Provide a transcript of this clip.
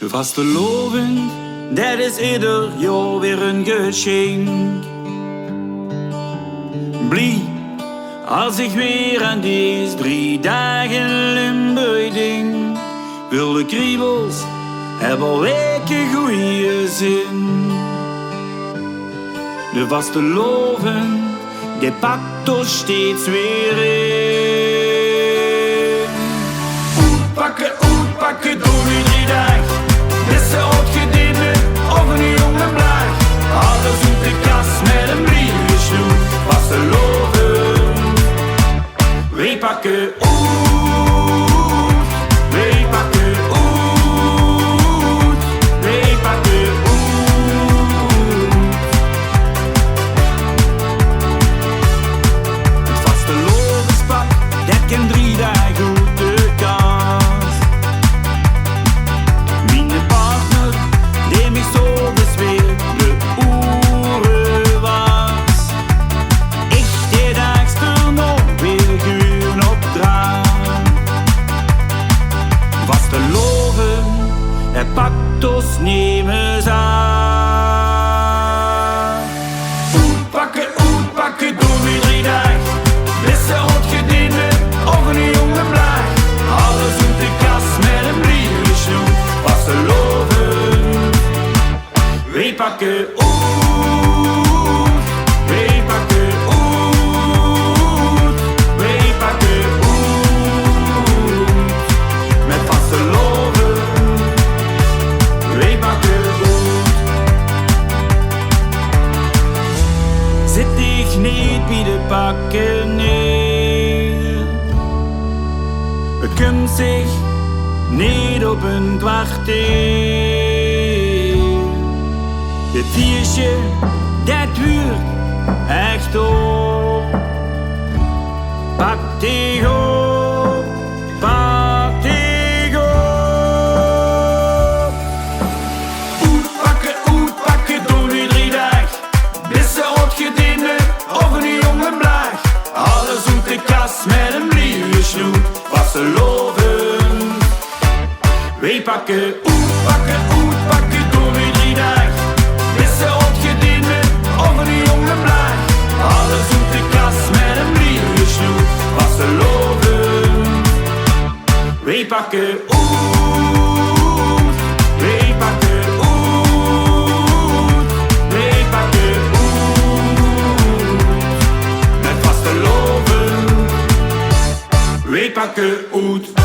Vastelovend, dat is ieder jaar weer een geschenk. Blij als ik weer aan deze 3 dagen Limburg denk. Wilde kriebels hebben weken goeie zin. De vastelovend, die pakt ons steeds weer in. Uitpakken, doen we 3 dagen. Beste uitgededen of een jonge blaag. Alles uit de kast met een briefje snoep. Vastelovend, wij pakken uit. Wij pakken uit. Wij pakken uit. Het vastelovenspak, dat kan 3 dagen uit de kast. Mijn partner, die mij zo bezweert, de oeren was. Ik deed dagster nog weer guren op draad. Vastelovend, hij pakt ons nemens aan. Uitpakken, doen we 3 dagen. Beste uitgediende of een jonge blaag. Alles uit de kast met een briefje snoep. Vastelovend, wij pakken uit. Wij pakken uit. Wij pakken uit. Met vastelovend, wij pakken uit. Zit ik niet bij de pakken neer. Het kunt zich niet op een kwartier. Het viertje, dat duurt echt op. Pak die op, pak die op. Uitpakken, doen we 3 dagen. Beste uitgediende of een jonge blaag. Alles uit de kast met een briefje snoep. Vastelovend, wij pakken uit. Uitpakken, doen we 3 dagen. Beste uitgediende of een jonge blaag. Alles uit de kast met een briefje snoep. Vastelovend, wij pakken uit. Wij pakken uit. Wij pakken uit. Met vastelovend, wij pakken uit.